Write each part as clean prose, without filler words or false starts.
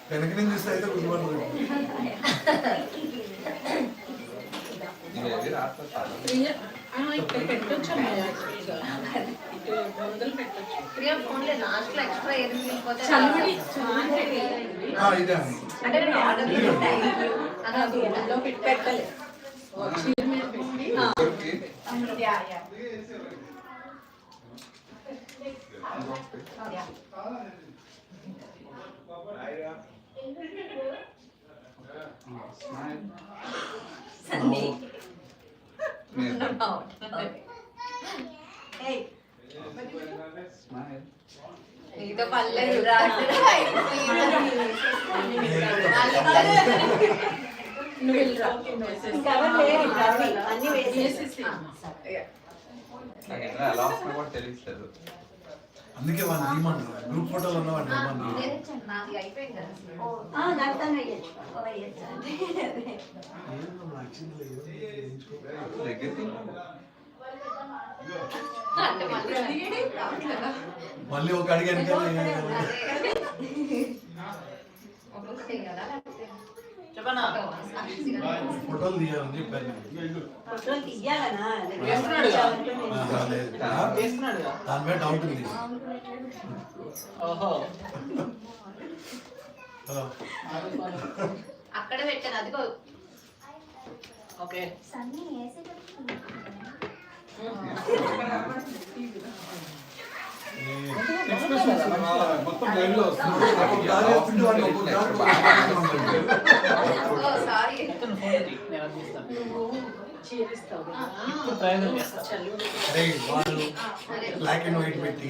వెనక నుంచి చూస్తే అయితే గుర్తుపడుతుంది. నీతో పర్లేదు అన్ని వేసేసి అందుకే వాళ్ళు ఏమన్నారు గ్రూప్ ఫోటోలు ఉన్న వాళ్ళు మళ్ళీ ఒక అడిగాను ఫోటోలు తీయాలని చెప్పాను. దాని మీద డౌట్ ఉంది. అక్కడ పెట్టాను అదిగో. ఓకే మొత్తం లైవ్ లో వస్తుంది. బ్లాక్ అండ్ వైట్ పెట్టి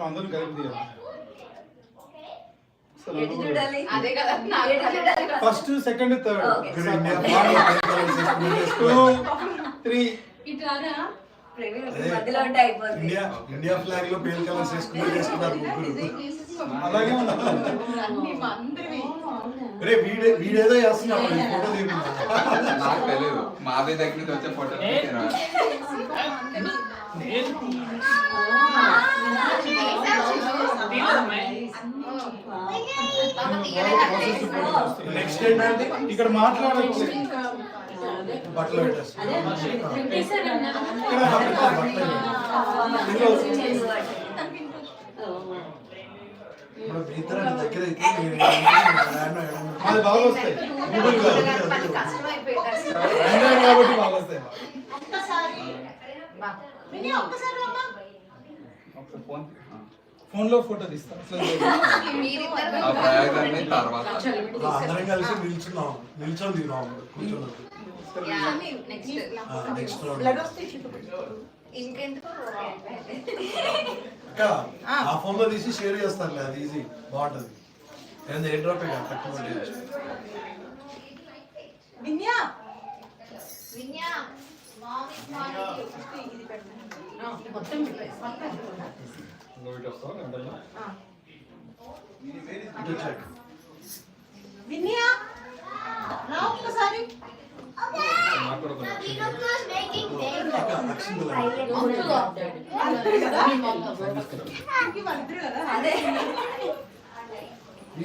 అందరూ కలిపి first second third India flag లో పేల్ కలర్స్ వేసుకున్నారు ముగ్గురు. అలాగే వీడేదో చేస్తున్నాడు ఫోటో నాకు తెలియదు మాదే దగ్గర నుంచి వచ్చే ఫోటో నెక్స్ట్ ఏంటంటే ఇక్కడ మాట్లాడచ్చు బట్టలు దగ్గర అయితే అది బాగా వస్తాయి కాబట్టి బాగా వస్తాయి. ఫోన్ లో ఫోటో తీస్తాం అందరం కలిసి నిల్చొని దిగుదాం కూర్చొని. నెక్స్ట్ ఆ ఫోన్ లో తీసి షేర్ చేస్తారులే, అది ఈజీ బాగుంటది. ఏదైనా ఎయిర్ డ్రాప్ తక్కువ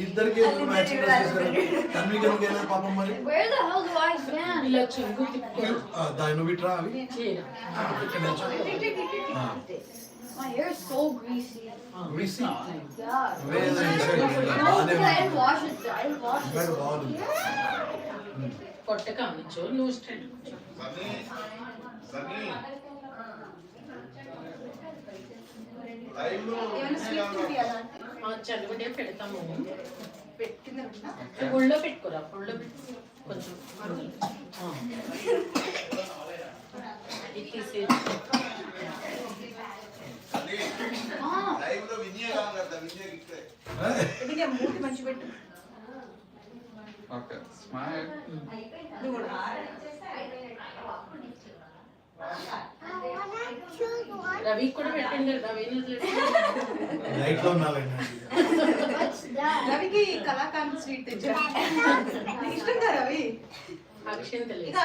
ఇద్దరికి తన్వికైనా పాపం మరి దాని నువ్వు ఇట్రా అవి My hair is so greasy. Greasy? Yeah. Where is it? No, I didn't wash it. I didn't wash it. Very bad. కొట్టక నుంచో నువ్వు స్ట్రైట్ చదువుడే పెడతాము. గుళ్ళో పెట్టుకోరా, గుళ్ళో పెట్టుకో కొంచెం ఇది తీసే ఓకే స్మైల్ రవి కూడా పెట్టండి. రవి లైట్ లో ఉన్నాలండి. రవికి కళాకాంత్ స్వీట్ తెచ్చా ఇష్టంగా రవి అక్షయం తెలియదు.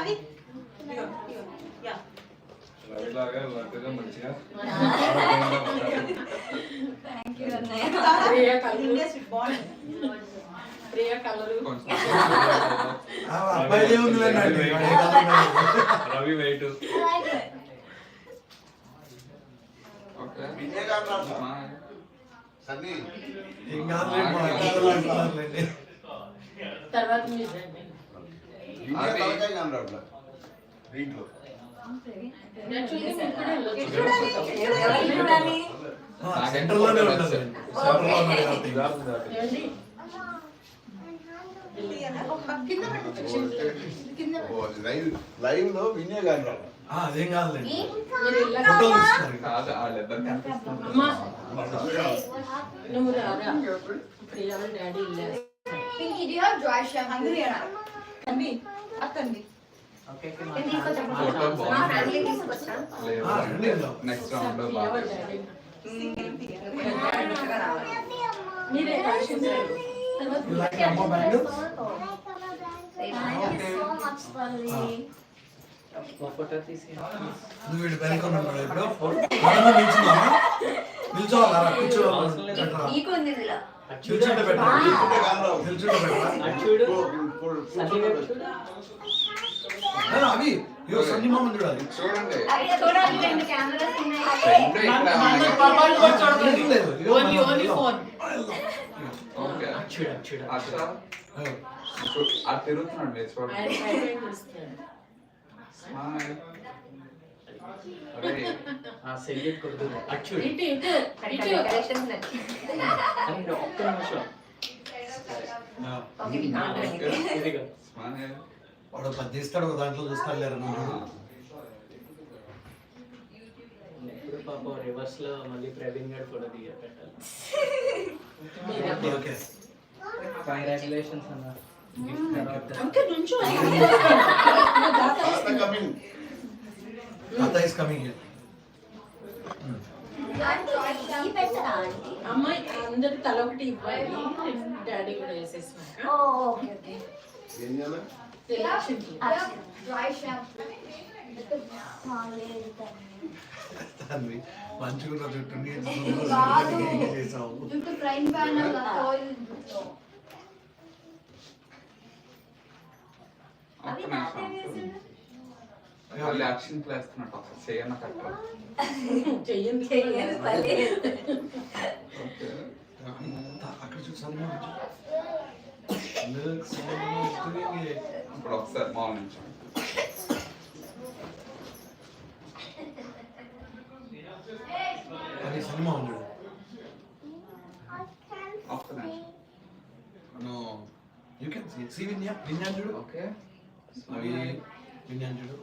లాగా వర్క్గా మంచిగా Thank you, Annaya. Priya colour Priya colour కొంచెం అబ్బాయి ఏముందిలేండి Ravi wait I like it. Okay Sunny ఏం కాదులేండి మా అక్కలు అంటున్నారులేండి. తర్వాత మీరు రండి. ఇండియా తలకాయ కనరాట్లా దీంట్లో Actually, మీరు కూడా వెళ్ళొచ్చు. చూడాలి. సెంటర్లోనే ఉంటుంది సెంటర్లో ఉన్నది కాబట్టి. ఏమండి? లైవ్ లో వినే కనరాట్లా అదేం కాదులేండి మీరు వెళ్ళాక ఫోటోలు తీస్తున్నారు ఇంకా. కాదు వాళ్ళిద్దరు కనిపిస్తుంది అమ్మా నువ్వు రారా ప్రియ వాళ్ళ డాడీ వెళ్ళారు. Pinky, do you have dry shampoo? Hungry or not? Photo బాగుంది రండి వెళ్దాం. నెక్స్ట్ రౌండ్ లో ప్రియ బాగా వాళ్ళ డాడీ మీరే కలిసి రండి. తర్వాత You like Amma bangles? Thank you so much, Lily. నువ్వు వీడు పెళ్ళికొని ఉన్నాడు ఇప్పుడు మనమే నిల్చున్నావా నిల్చోవాలా కూర్చోవాలా నీకుంది ఇందులో నిల్చుంటే పెట్టరా ఇంటే కనరావు నిల్చుంటే పెట్టరా అవి ఇవో సన్ని మామ చూడాలి చూడండి అవి చూడాలి రెండు కెమెరాస్ ఉన్నాయి రెండు ఇక్కడ ఉన్నాయి. ఏం లేదు ఇదిగో ఓన్లీ మన- ఓన్లీ ఇదిగో. ఫోన్ ఓకే అచ్చా ఇదిగో. అది తిరుగుతున్నాడు లేదు చూడండి ఆయన టైం చూస్తున్నాడు. స్మైల్ అరే ఇటు ఇటు ఇటు డెకరేషన్స్ నచ్చి ఆ, ఓకే మీ కాంటాక్ట్ స్మైల్ వాడు పది తీస్తాడు ఒక దాంట్లో చూస్తాడు లేరు నువ్వు ఇప్పుడు పాపం రివర్స్ లో మళ్ళీ ప్రవీణ్ గారు కూడా దిగా పెట్టాలి ఓకే కంగ్రాచులేషన్స్ అన్న అంకల్ నుంచో కమింగ్ తాత ఇస్ కమింగ్ ఈ పెట్టరా ఆంటీ? అమ్మాయి అందరు తల ఒకటి ఇవ్వాలి డాడీ కూడా వేసేసినాక Oh, okay, okay. ఏం చేయాలి ఎలక్షన్కి. Dry shampoo. తన్వి మంచిగా చుట్టూ కాదు. చేసావు జుట్టు ఫ్రైన్ పాన్ ఆయిల్ ఒక్క నిమిషం మళ్ళీ యాక్షన్ క్లాస్ ఒకసారి చేయన్న కట్ట చెయ్యండి ఓకే అక్కడ చూసాను ఇప్పుడు ఒకసారి మామూలు నుంచి అది సినిమా ఉన్నాడు ఒక్క నిమిషం నో యూ కెన్ సీ విన్యాన్ చూడు ఓకే అవి విన్యాన్ చూడు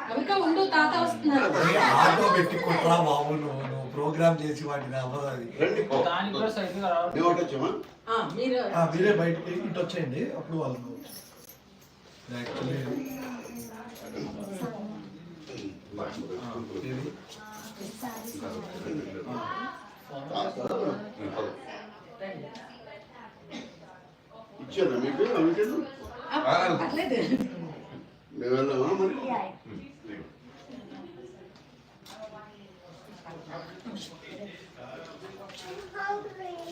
అవిక ఉండు తాత వస్తున్నారు ఆటో పెట్టి కొట్టరా బాబు నువ్వు ప్రోగ్రామ్ చేసి వాటిని అవ్వదు అది రండి పో. దానికి కూడా సరిగ్గా మేము ఒకటి వచ్చామా మీరు మీరే బయటకి ఇటు వచ్చేయండి అప్పుడు వాళ్ళు యాక్చువల్లీ ఇది ఇచ్చారా మీకు అమిటెడ్ పర్లేదు మేము వెళ్ళామా మరి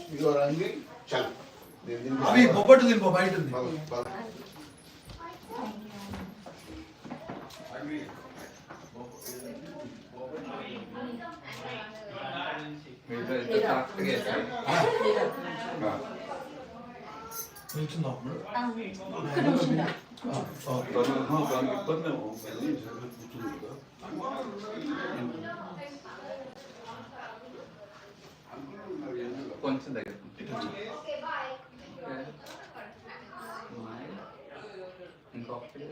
ఇదిగో రండి చాలా అవి బొబ్బట్టు తినిపో బయట ఉంది మీరు ఇద్దరు కరెక్ట్గా వేసారు నిల్చుందాం కొంచెం దగ్గర ఇంకొకటి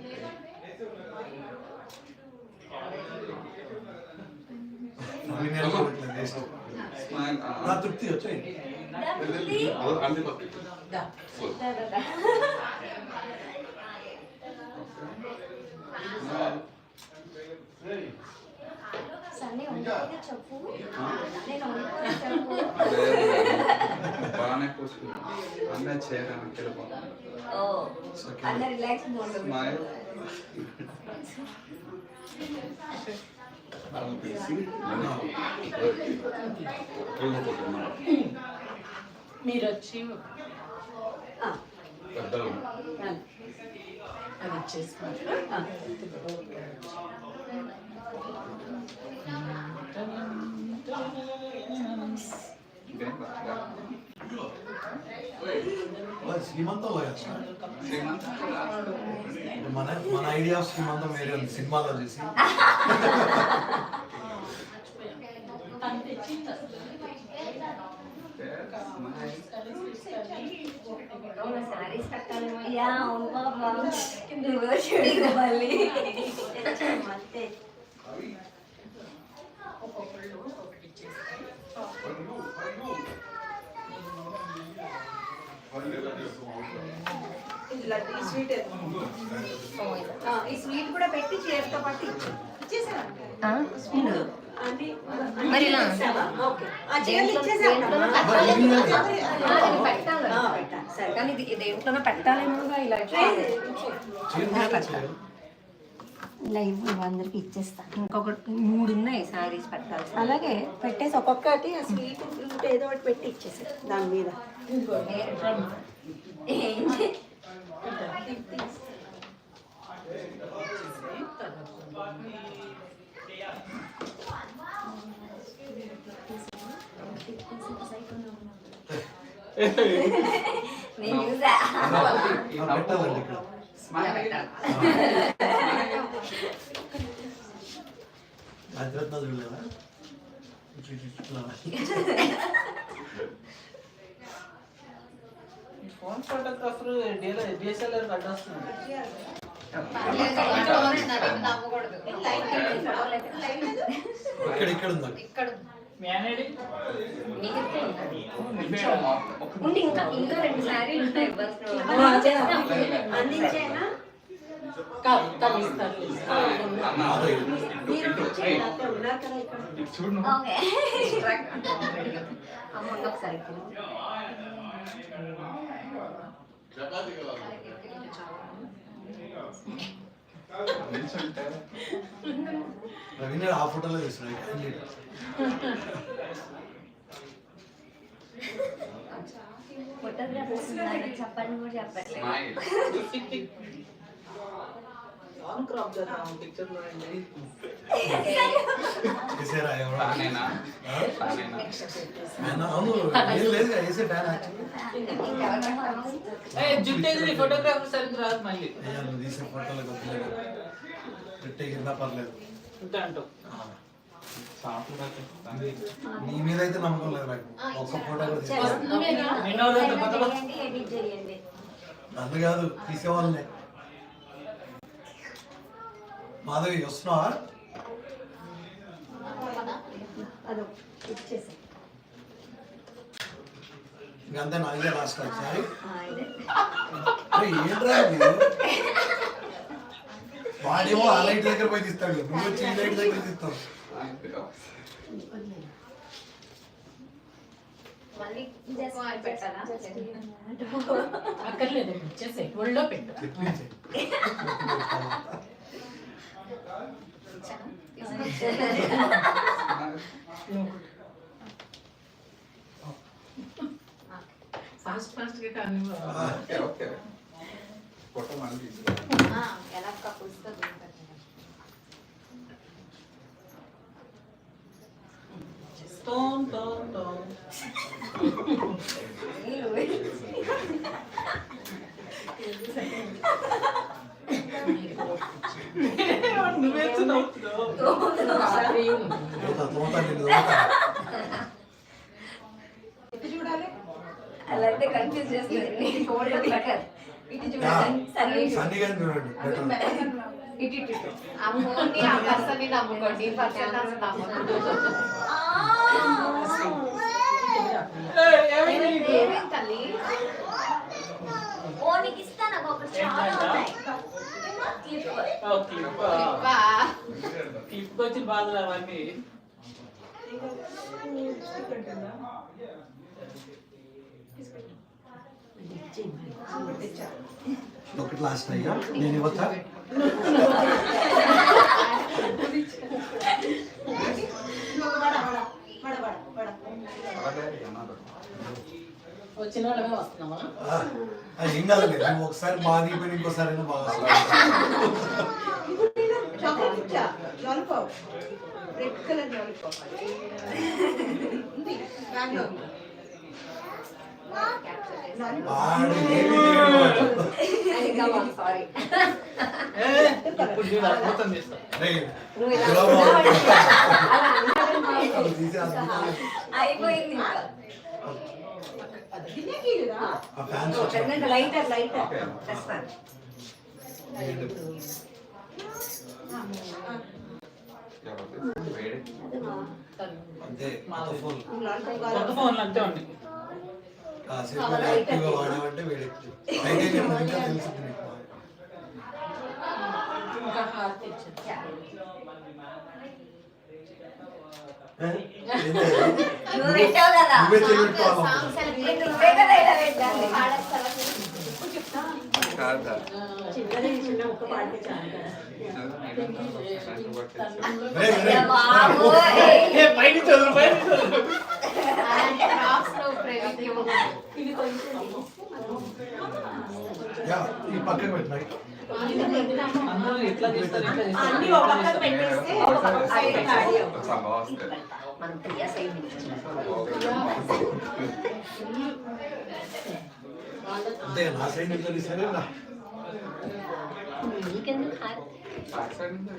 స్మైల్ నా తృప్తి వచ్చాయి అన్ని పక్కకి ఫుల్ సన్నీ ఉండిపోతే చెప్పు నేను ఉండిపోతే చెప్పు బాగానే కూర్చున్నాను అన్నయ్య చేయడానికి వెళ్ళిపోతాను ఓ అందరు రిలాక్స్ మోడ్ స్మైల్ మీరు వచ్చి పెద్దలు అది ఇచ్చేసుకోండి. శ్రీమంతం పోయొచ్చు శ్రీమంత్ మన ఐడియా ఆఫ్ శ్రీమంతం వేరే ఉంది సినిమాలో చేసి సారీస్ కట్టాలేమో యా అవును బాబా రివర్స్ చేయడం మళ్ళీ అంతే ఒక్కొక్కళ్ళు ఒక్కొక్కటి ఇచ్చేస్తే ఈ స్వీట్ కూడా పెట్టి చీరతో పాటు ఇచ్చేసారా మరి ఇలా కానీ ఇది దేంట్లోనో పెట్టాలేమోగా ఇలా ఇలా అందరికి ఇచ్చేస్తా ఇంకొకటి 3 ఉన్నాయి సారీస్ పెట్టాలి అలాగే పెట్టేసి ఒక్కొక్కటి ఆ స్వీట్ ఫ్రూట్ ఏదో ఒకటి పెట్టి ఇచ్చేసి దాని మీద ఏంటి నేను చూసా పెట్టాలండి ఇక్కడ భద్రత చూడలేదా ఫోన్ ఫోటోగ్రాఫర్ డిఎస్ఎల్ఆర్ కట్టొస్తుంది ఇక్కడ ఇక్కడ ఉందండి మేనేడి ఉండి ఇంకా 2 సారీలు ఉంటాయి అందించేనా ఉన్నారు కదా ఇక్కడ చూడు ఓకే అమ్మ ఒకసారి రవీంద్ర ఆ ఫోటోలో చేస్తున్నాడు ఫోటోగ్రాఫర్స్ చెప్పండి కూడా చెప్పట్లేదు స్మైల్ ఆన్ క్రాప్ చేద్దాం పిక్చర్ లో చేసారా ఎవరో ఫ్యానేనా ఫ్యానేనా ఆయన అవును ఏం లేదు వేసే ఫ్యాన్ జుట్టు ఎగిరి ఫోటోగ్రాఫర్ సరిగ్గా రాదు మళ్ళీ అయ్యా నువ్వు తీసే ఫోటోలు వద్దులేదు పెట్టే కింద పర్లేదు ఇంకా అంటావు నీ మీద అయితే నమ్మకం లేదు నాకు ఒక్క ఫోటో కూడా ఎడిట్ చేయండి నన్ను కాదు తీసేవాళ్ళనే మాధవి వస్తున్నావా అదో ఇచ్చేసి ఇంకంతే నా ఇదే లాస్ట్ ఒకసారి ఇదే ఏంట్రా వాడేమో ఆ లైట్ దగ్గర పోయి తీస్తాడు నువ్వు వచ్చి ఈ లైట్ దగ్గర తీస్తావు మళ్ళీ పెట్టాలా అక్కర్లేదు ఇచ్చేసే ఒళ్ళో పెట్టు తెప్పించే ఫాస్ట్ గా కానీ ఓకే ఓకే ఫోటో మళ్ళీ తీసుకో ఎలా కప్పుస్తుంది టోన్ టోన్ టోన్ నువ్వే చూడాలి అలాంటి కన్ఫ్యూజ్ చేస్తుంది ఫోటో బెటర్ ఇటు చూడండి సన్నీ గారిని చూడండి బెటర్ ఇటు ఇటు అమ్ముకోండి ఆ పర్సన్ని నమ్ముకోండి పర్సన్ అసలు నమ్ముకోండి ఏమేం తల్లి ఓ నీకు ఇస్తా నాకు ఒకటి చాలా ఉన్నాయి క్లిప్ వచ్చి బాధలు అవన్నీ తీసుకుంటా ఒకటి లాస్ట్ అయ్యా నేను ఇవ్వచ్చా? వచ్చిన వాళ్ళమే వస్తున్నామా? ఏం కాదండి, నువ్వు ఒకసారి బాగా దిగిపోయి ఇంకోసారి అయినా బాగా వస్తుంది. చాక్లెట్ ఇచ్చా లాలీపాప్ రెడ్ కలర్ లాలీపాప్ ఉంది బ్యాగ్లో వాడు ఏమీ చేయడు వాడు. సారీ ఇప్పుడు నేను అద్భుతం చేస్తా. రేయ్, నువ్వు ఇలా ఇలా ఉన్నావంటే అది తీసి అద్భుతంగా అయిపోయింది ఇంకా. ఆ ఫ్యాన్స్ వచ్చాయి. లైటర్ తెస్తాను. అంతే కొత్త ఫోన్ కొత్త ఫోన్లు అంతే ఉన్నాయి. కాసేపు యాక్టివ్గా వాడామంటే వేడెక్కుతుంది. అయితే నేను ఇంకా తెలుస్తుంది నీకు. ఇంకా హారతి ఇచ్చాను. ఏంది? నువ్వు పెట్టావు కదా. నువ్వే చేయబెట్టుకోవాలి. నువ్వే కదా ఇలా పెట్టాలి. కాదా చిన్న ఒక్క పాడితే చాలు కదా. రేయ్, రేయ్. బాబోయ్. ఏ బయట చదువు బయట చదువు. ఇవి కొంచెం యా, ఈ పక్కన పెట్టినా అందరూ ఎట్లా చేస్తారు ఎట్లా చేస్తారు? అన్ని ఒక పక్కన పెట్టేస్తే ఒక పక్కన సైడ్ ఖాళీ అవుతుంది. చాలా వస్తాయి. మనం ప్రియా సైడ్ నుంచి అంతే నా సైడ్ నుంచి తీసారే నా నీకెందుకు హారతి? బ్యాక్ సైడ్ ఉంది.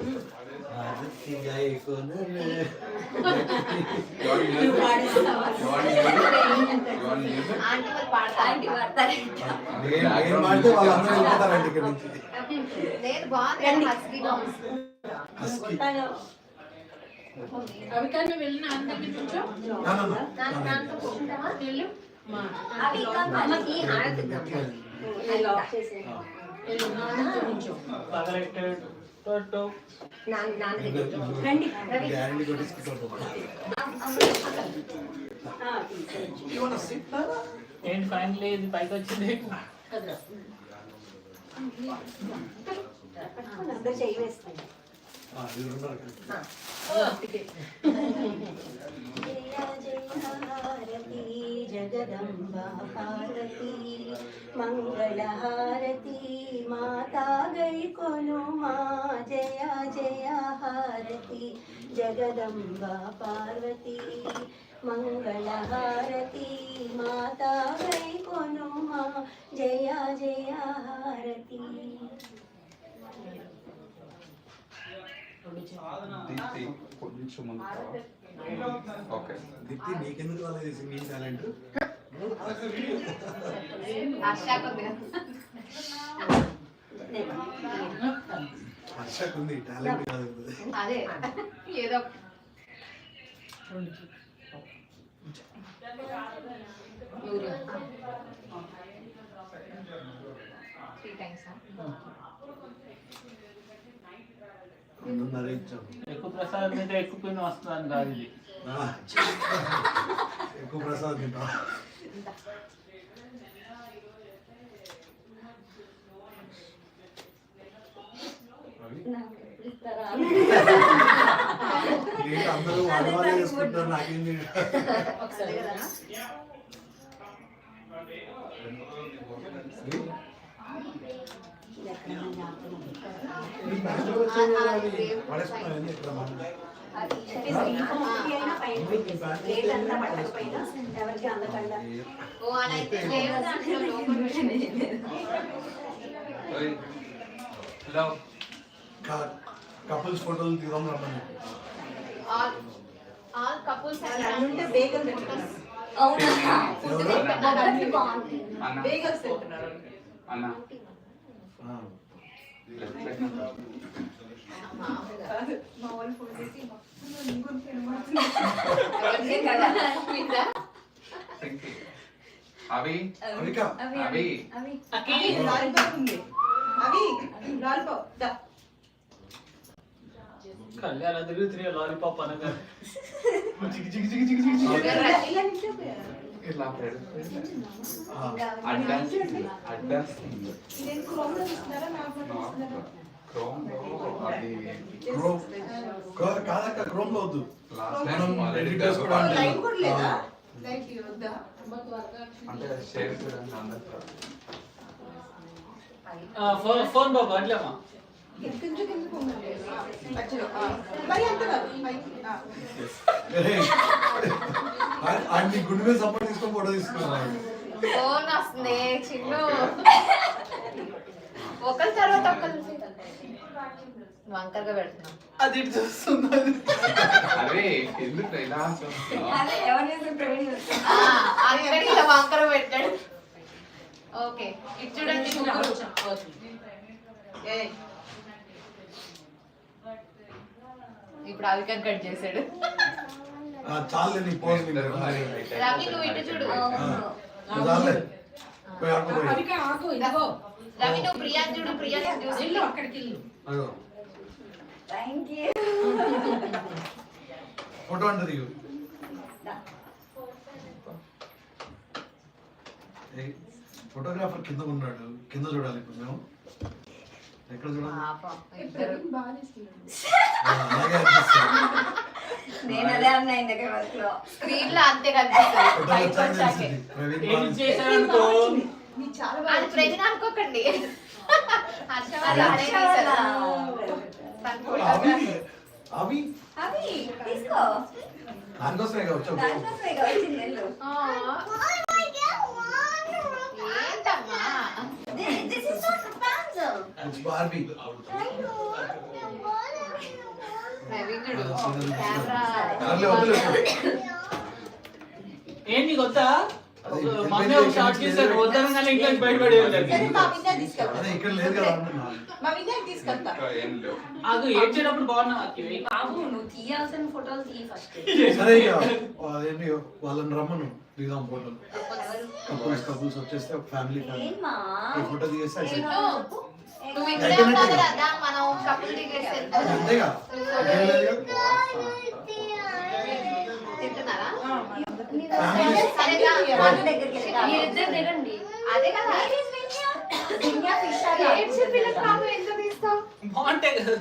నువ్వు పాడేస్తావా? ఆంటీ వాళ్ళు పాడతారు. ఆంటీ పాడతారు. నేను మాడితే వాళ్ళందరూ వెళ్ళిపోతారండి ఇక్కడ నుంచి. నేను బాగుంది హస్కీ హస్కీ. అవి కానీ వెళ్ళిన ఆయన దగ్గర నుంచో నా, నా, నా. నాన్నతో కూర్చుంటావా? వెళ్ళు మా అవి ఇంకా అమ్మకి హారతి ఇద్దాం. లాక్ చేసేది. వెళ్ళు నాన్నతో నుంచో పగలెట్టాడు. టోటో. నాన్న దగ్గరికి. రండి. గ్యారెంటీ కొట్టేసుకుంటారు. ఏంటి ఫైనల్ ఇది పైకి వచ్చింది? కదరా. అందరూ చేయి వేస్తాయి. జయ జయ హారతి జగదంబ పార్వతి మంగళహారతి మాతా గై కొనుమా జయ జయ హారతి జగదంబ పార్వతి మంగళహారతి మాతా గై కొనుమా జయ జయ హారతి. దీప్తి కొంచెం ముందు ఓకే. దీప్తి నీకెందుకు అలా చేసి నీ టాలెంట్ హర్షకు ఉంది, టాలెంట్ కాదు. అదే ఏదో రెండున్నర ఇచ్చాము. ఎక్కువ ప్రసాదం అయితే ఎక్కువ పిన్ వస్తుందని కాదు ఇది. ఎక్కువ ప్రసాదం తింటా. ఏంటి అందరూ వాడవాళ్ళే చేసుకుంటారు, నాకేం తెలియదు. ఒకసారి ఈ బ్యాగ్ లో వచ్చేది అది పడేసుకున్నావు ఏంది ఇక్కడ మనం? లేదంతా పట్టకపోయినా ఎవరికి అందకుండా ఓ అలా అయితే లేదు దాంట్లో లోపల ఓయ్ హలో కపుల్స్ ఫోటోలు తీద్దాం రమ్మని. ఆల్ కపుల్స్ ఉంటే బేగల్ పెట్టుకున్నాం. బాగుంది. అన్న బేగల్స్ పెట్టుకున్నారు. అన్న ఆ. అవి అవిక అవి అవి లాలిపాప్ ఉంది. అవి లాలిపాప్ దా. కళ్యాణ్ అలా తిరుగుతున్నాయి లాలీపాప్ అనగా. ఇలా నిల్చోపోయారు. ఇట్లా కాదక్క క్రోమ్ లో వద్దు. మనం ఎడిట్ అంటే షేర్ చూడండి అందరితో. ఫోన్ బాబు అట్లేమా ఆయన నీ గుండె మీద సపోర్ట్ తీసుకొని ఫోటో తీసుకున్నాను. ఫోన్ వస్తుంది చిన్ను ఒకరి తర్వాత ఒకరు వంకరగా పెడుతున్నాం. అది చూస్తున్నది. అరే ఎందుకు ఇలా చూస్తున్నావ్? అక్కడికి ఇలా వంకర పెట్టాడు. ఓకే ఇది చూడండి ముగ్గురు. ఇప్పుడు అవికం కట్ చేశాడు. చాలే నీ పోజ్ రవి నువ్వు ఇటు చూడు. చాలే పోయి ఆడుకో. రవి నువ్వు ప్రియా చూడు. ప్రియా చూసి అక్కడికి అదో ఫోటో అంటే దిగు. ఫోటోగ్రాఫర్ కింద ఉన్నాడు, కింద చూడాలి ఇప్పుడు మేము. ఎక్కడ చూడాలి? అలాగే అనిపిస్తుంది. నేను అదే అన్నా ఇందాక వర్క్ లో. స్క్రీన్ లో అంతే కనిపిస్తుంది. ఫోటో వచ్చాక తెలిసింది. ప్రవీణ్ ఎడిట్ చేశారనుకో అది ప్రజలు అనుకోకండి. హర్ష వాళ్ళ అడే తీశారు. అవి అవి అవి తీసుకో. దానికోసమే వచ్చావు. దానికోసమే కదా వచ్చింది వెళ్ళు. ఏంటమ్మా This is not Rapunzel. It's Barbie. ప్రవీణుడు కెమెరా సర్లే వదిలే. ఏంటి కొత్త మొన్నే ఒక షార్ట్ చేశారు. వద్దనగానే ఇంట్లో బయటపడి అదే ఇక్కడ లేదు కదా అంటున్నా. ఇంకా ఏం లేవు. అది ఏడ్చేటప్పుడు బాగున్నా బాబు నువ్వు తీయాల్సిన ఫోటోలు తీ ఫస్ట్. సరే ఇక అదేంటి వాళ్ళని రమ్మను దిగుదాం ఫోటోలు. కపుల్స్ వచ్చేస్తే ఒక ఫ్యామిలీ ఏమ్మా? ఫోటో దిగేస్తే అయిపోయింది. నువ్వు ఇక్కడే ఉన్నావు కదా దా మనం కపుల్ టికెట్స్ అంతేగా ఏం లేదుగా. తింటున్నారా? ఫ్యామిలీ సరే దా. వాళ్ళ దగ్గరికి వెళ్ళి మీరిద్దరు తినండి. అదే కదా ఏడ్చే పిల్లకి పాపం ఎంత తీస్తావు? బాగుంటాయి కదా.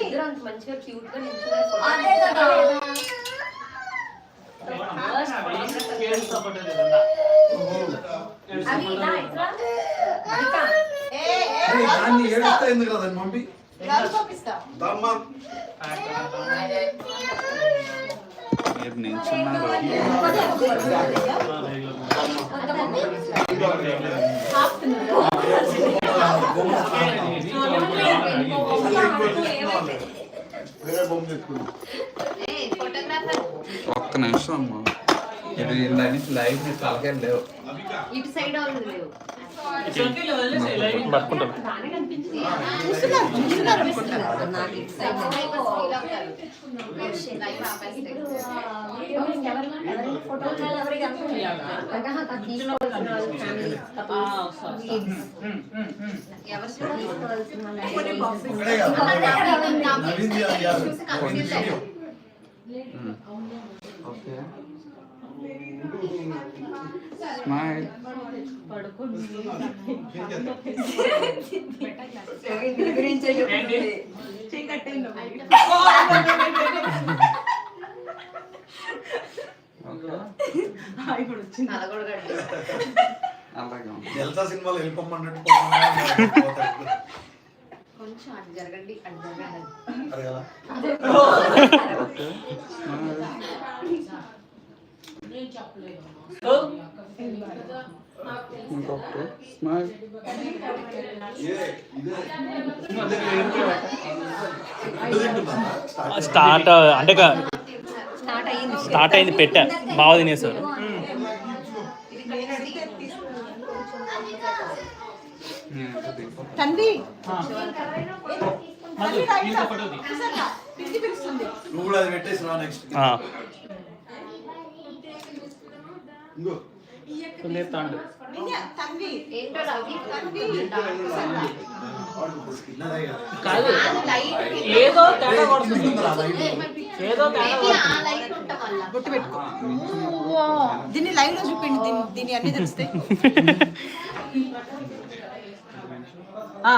ఇద్దరు అంత మంచిగా క్యూట్ గా నిల్చున్నారు. అదే కదా. ఏడుస్తా ఫోటో తీద్దాం. అవి ఇలా ఇట్లా అరే దాన్ని ఏడుస్తా ఎందుకు కదా దాన్ని పంపి. దమ్మా మీరు నిల్చున్నారు. వేరే బొమ్మ తెచ్చుకున్నాం. ఫోటోగ్రాఫర్ ఒక్క నిమిషం అమ్మా. ఇది ఇందాక నుంచి లైవ్ తలకే లేవు. ఇటు సైడ్ వాళ్ళు లేవు. చొక్కిలో వదిలేసి లైవ్ పట్టుకుంటాం. బాగానే కనిపించింది. నాకు ఇటు సైడ్ లైవ్ ఆపేస్తే. ఫోటోలు ఎవరికి తీసుకోవాల్సిన వాళ్ళు ఫ్యామిలీ ఎవరు చూడాలి? తీసుకోవాల్సిన వాళ్ళు ఒకటే కదా నవీన్ చూసి కన్ఫ్యూజ్ అయ్యారు. Okay smile. గురించే నలగొడగండి. అలాగే ఉంది. జల్సా సినిమాలో వెళ్ళిపోమన్నట్టు కొంచెం అటు జరగండి అటు జరగండి. అరే కదా ఓకే స్మైల్. ఇంకొకటి స్మైల్. స్టార్ట్ అంటే స్టార్ట్ అయింది పెట్టా బాగా తినేసారు. నువ్వు కూడా అది పెట్టేసి రా నెక్స్ట్. ఇంకో ఏంటో రవి స్కిన్ అదే కదా. కాదు లైట్ ఏదో తేడా కొడుతుంది. ఉంటుందిరా లైట్. ఏదో తేడా ఆ లైట్ ఉంటాం వల్ల బొట్టు పెట్టుకో. మించినప్పుడు దీన్ని లైవ్ లో చూపిండి, దీని అన్ని తెలుస్తాయి.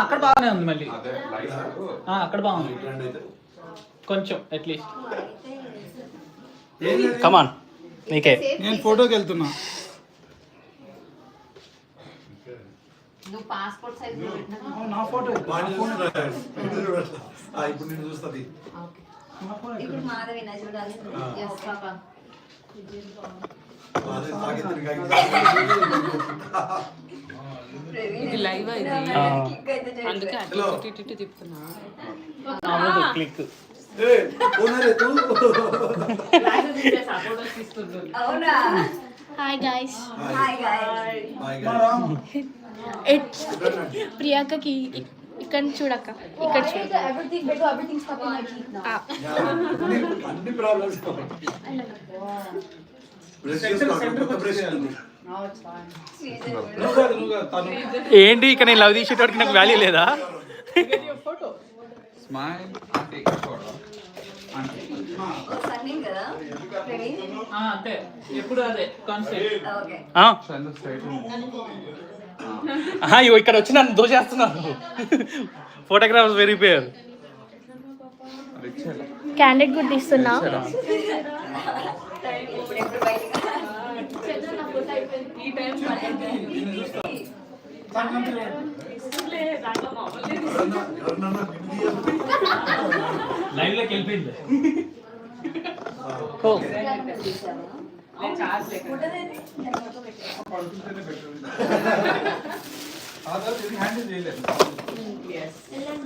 అక్కడ బాగానే ఉంది మళ్ళీ. అదే లైట్ అక్కడ బాగుంది కొంచెం అట్లీస్ట్. కమాన్ నీకే. నేను ఫోటోకి వెళ్తున్నా. నువ్వు పాస్పోర్ట్ సైజ్ లో పెట్టినా నా ఫోటో ఇప్పుడు నేను చూస్తుంది. ఇప్పుడు మాధవినా చూడాలి. yes పాప ఇది లైవ్ ఇది అందుకే హలో ఇటు తిప్పుతున్నా. క్లిక్. ఫోటోస్ తీస్తుండ్రు. అవునా? Hi guys. Hi guys. ప్రియాంకకి ఇక్కడ చూడక్క, ఇక్కడ చూడు. Everything better, everything's stuck in my teeth now. అన్ని ప్రాబ్లమ్స్. Now it's fine. ఏంటి ఇక్కడ నేను లవ్ తీసేటోడికి నాకు వాల్యూ లేదా? స్మైల్ అంటే చూడడం అంటే Sunning కదా? Ready? అంతే ఎప్పుడు అదే కాన్సెప్ట్. Okay. చంద్ర స్ట్రైట్ ఇగో ఇక్కడ వచ్చి నన్ను దోచేస్తున్నారు. ఫోటోగ్రాఫర్స్ వెరీ పేర్. రిచ్ క్యాండిడేట్ కూడా తీస్తున్నా. ఇప్పుడు బయటికి ఈ టైం లైవ్ లోకి వెళ్ళిపోయింది. హ్యాండిల్ చేయలేదు.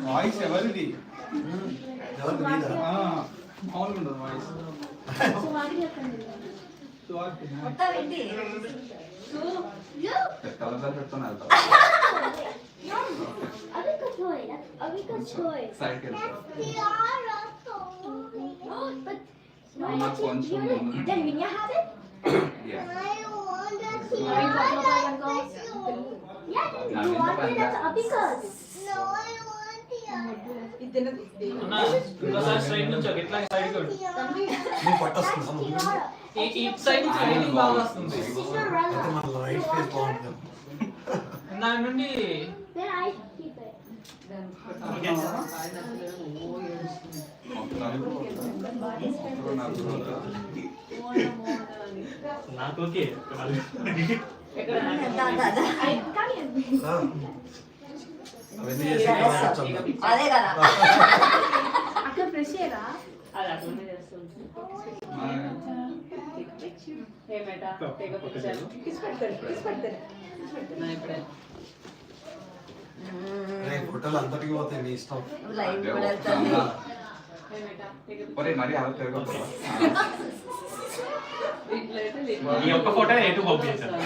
వాయిస్ ఎవరిది? మామూలుగా ఉండదు వాయిస్. కలర్ పెట్టుకుని వెళ్తాం. సైడ్కి వెళ్తాం. నాకు కొంచెం ఇంకోసారి స్ట్రైట్ నుంచి ఇట్లా సైడ్ కొడు. నువ్వు పట్టొస్తున్నాను. ఈ సైడ్ నుంచి రీడింగ్ బాగా వస్తుంది. మన రైట్ ఫేస్ బాగుంటుంది. దాని నుండి నాకు ఓకే. అవన్నీ చేసి అదే కదా. అక్కడ ప్రెస్ చేయరా? అది అట్లనే చేస్తుంది. ఏమేటా ఇప్పుడే ఫోటోలు అంతటికి పోతాయి నీ ఇష్టం. లైవ్ కూడా వెళ్తాను. ఒరే మరి అలా తిరగదు. ఈ ఒక్క ఫోటో ఎటు పంపించాను.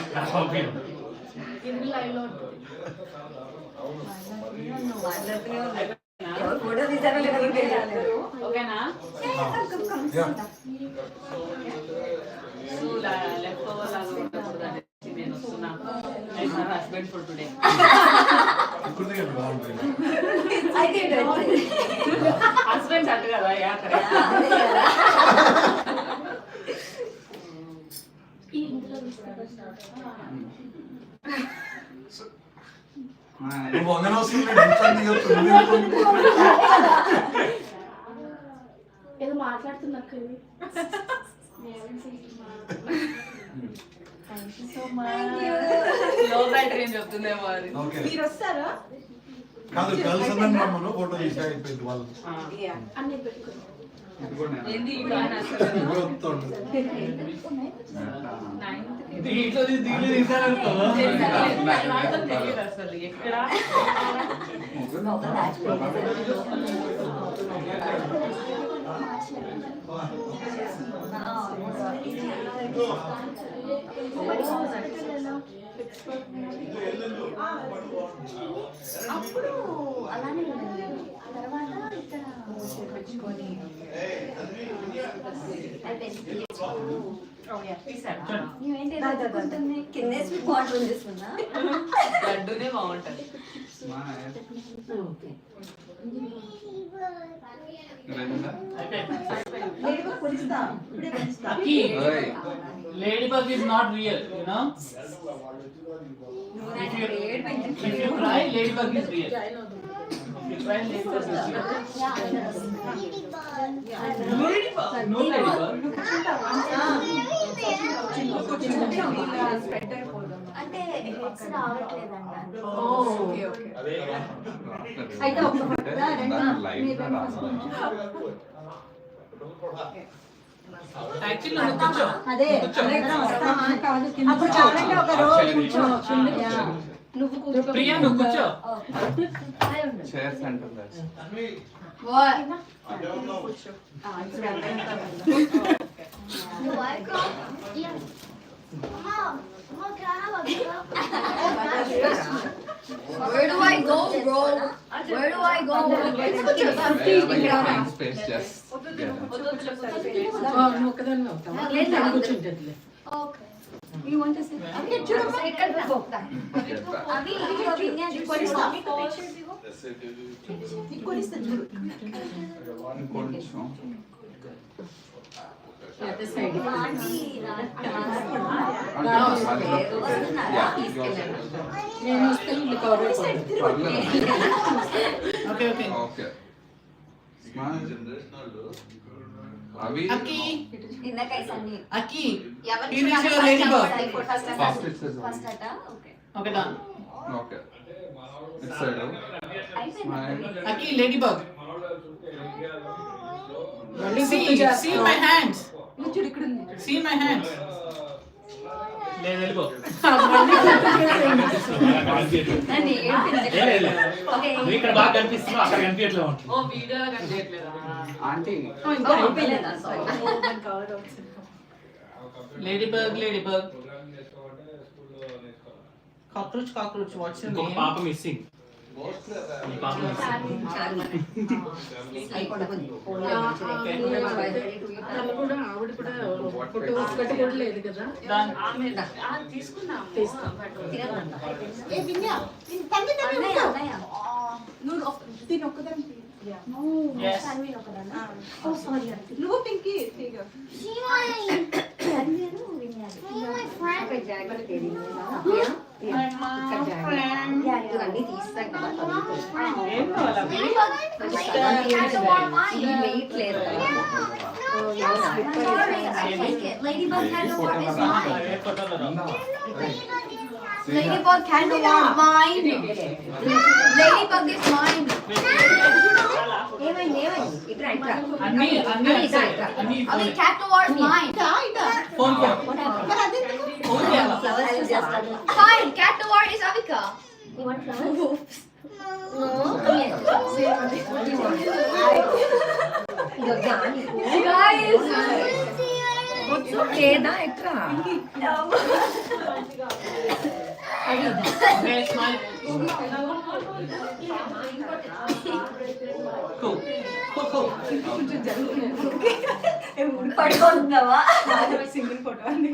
ఎవరు ఫోటో తీసారో లేదో కూడా తెలియదు. ఓకేనా? Yeah. నువ్వు లెఫ్ట్ ఓవర్ లాగా ఉండకూడదు అనేసి నేను వస్తున్నా. Husband for today. ఇప్పుడు దగ్గర బాగుంటుంది. అయితే హస్బెండ్స్ అంట కదా యా కరెక్ట్. నువ్వు వంగనవసరం ఏదో మాట్లాడుతున్నా. లో బ్యాటరీ అని చెప్తుందేమో అది. ఓకే మీరు వస్తారా? కాదు గర్ల్స్ అందరం రమ్మను ఫోటో తీసి అయిపోయింది వాళ్ళు. అన్ని పెట్టుకున్నా. ఇది కూడా నేను. ఏంది ఈ ప్లాన్ అసలు ఇవే వస్తుండు. దీంట్లో తీసారనుకో. తెలియదు అసలు ఎక్కడ అప్పుడు అలానే ఉంది. తర్వాత ఇక్కడ పెంచుకొని నువ్వేంటి కిందేసి వాటర్ తీసుకున్నా. లడ్డూనే బాగుంటది. స్మైల్. ఓకే రెండా? ఓయ్. Ladybug is not real, you know. If you cry, ladybug is real. If you cry, ladybug is real. Ladybug. No ladybug. అంటే హెడ్స్ రావట్లేదండి. Okay okay. అయితే ఒక అంటే దాని లైఫ్ లో రావాలి. Actually నువ్వు కూర్చో. అదే అందరం వస్తామా? అప్పుడు కావాలంటే ఒక రోజు కూర్చో. నువ్వు కూర్చో. ప్రియా నువ్వు కూర్చో. Chair centre What? Where do I go, bro? Where do I go? Space just Okay. You want to sit? Okay, చూడమ్మా. ఇక్కడ పోతా. అవి నీకు కొనిస్తా చూడు. కొంచెం నేను వస్తే ఇల్లు కవర్ ఓకే ఓకే. ఓకే అవి ఇందాక సన్ని అక్కి ఎవరి Here is your ladybug. First it's first అట okay okay done. Okay it's side smile. అక్కి ladybug. See my hands. చూడు ఇక్కడ ఉంది. See my hands. లేదు వెళ్ళిపో. నన్ను ఓకే ఇక్కడ బాగా కనిపిస్తున్నావు అక్కడ కనిపించట్లేదు ఉంటుంది. ఓ వీడియోలో కనిపించట్లేదా? ఆంటీ ఇంకా అయిపోలేదా sorry Ladybug. Cockroach, what's your ఇంకొక name? పాప మిస్సింగ్. ఈ పాప మిస్సింగ్. Done. తీసుకున్నాం ఏ విన్యా తన్ని నువ్వు దీని ఒక్కదాన్ని Yes. ఓ సారీ నువ్వు పింకీ తీగ ఇవన్నీ తీస్తాం కదా ఏం కావాలా? వెయిట్ లేదు Ladybug had no more is mine. ఏ ఫోటోలో రా. Ladybug can do mine. Ladybug is mine. ఏమైంది ఇట్రా అన్ని అన్ని Avi cat war is mine. Phone కో. మరి అది ఫోన్ చేయాలా? ఫ్లవర్స్ చేస్తాను Fine, cat war is Avika. Guys. లేదా ఎట్రా Okay, smile. Cool. పడుకుందావా సింగిల్ ఫోటో అండి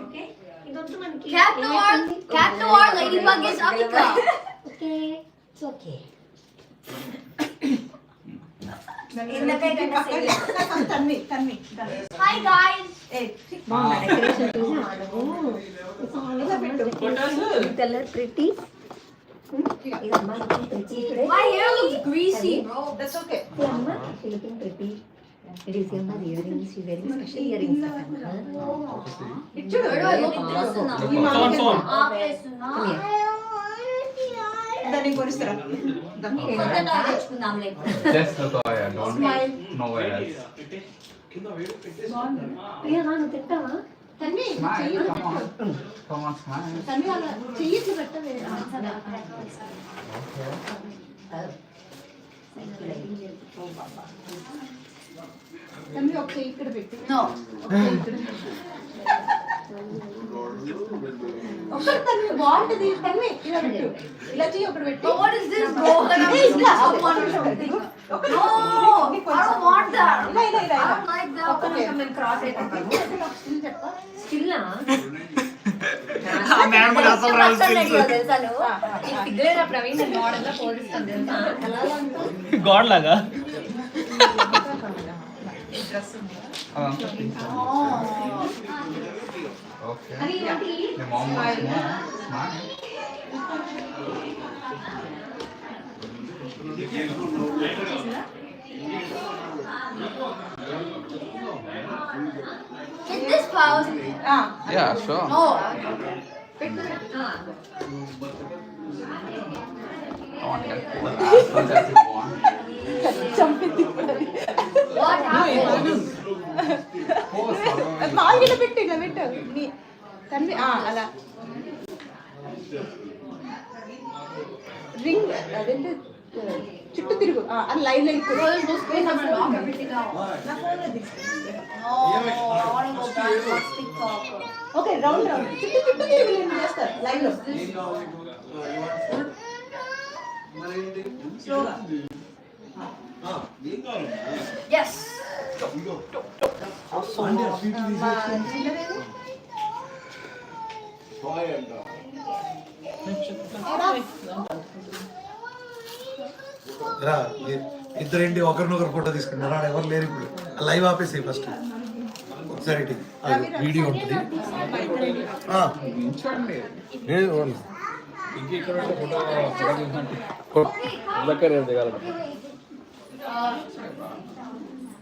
Cat war, Ladybug is Avika. Okay it's okay తన్ని Hi guys. బాగుంది డెకరేషన్ చూసి కలర్ ప్రిటీ ఇది అమ్మ pretty My hair looks greasy, bro. That's okay అమ్మ లుకింగ్ ప్రిటీ ఇట్ ఈస్ అమ్మ earrings very special earrings Where do I look this now? Phone దాన్ని కొనిస్తారా తెచ్చుకుందాం లేకపోతే just toy don't know where else Priya నువ్వు తింటావా తన్ని smile come on smile. తన్ని అలా చెయ్యి ఇట్లా పెట్టవే తన్ని ఒక చెయ్యి ఇక్కడ పెట్టి No. ఒకటి తన్ని బాగుంటది తన్ని ఇలా పెట్టు ఇలా చెయ్యి ఒకటి పెట్టి But what is this, bro? That I'm ఇలా someone or something. No, I don't want that. ఇలా I don't like that. ఒక్క నిమిషం మేము క్రాస్ అయిపోతాము చెప్పా స్టిల్ తెలుసా నువ్వు సిగ్గులేదా ప్రవీణ్ మోడల్ లో పోలిస్తాను తెలుసా గాడ్ లాగా ఓకే మీ mom In this house. Yeah sure Oh. What happened? మామూలుగా పెట్టు ఇలా పెట్టు నీ తన్వి అలా రింగ్ అదేంటి చుట్టూ తిరుగు అది line line No, there's no space. I'm gonna knock everything out. No, I wanna go back. Let's TikTok. Okay round round చుట్టూ చుట్టూ తిరుగు నేను చేస్తాను లైన్ లో స్లోగా Yes. రా ఇద్దరేంటి ఒకరినొకరు ఫోటో తీసుకుంటారు ఎవరు లేరు ఇప్పుడు లైవ్ ఆపేసి ఫస్ట్ ఒకసారి ఇటు. అది వీడియో ఉంటుంది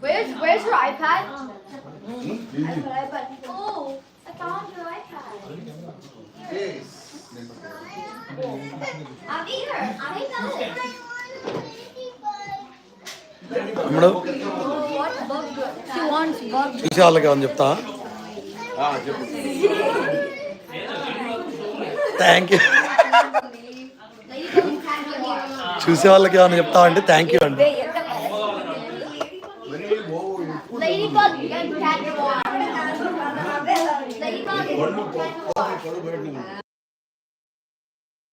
Where's your iPad? iPad. Oh, I found your iPad. I'm here. I got it. తమ్ముడు What burger? She wants burger. చూసే వాళ్ళకి ఏమని చెప్తా థ్యాంక్ యూ చూసే వాళ్ళకి ఏమని చెప్తా అంటే థ్యాంక్ యూ అండి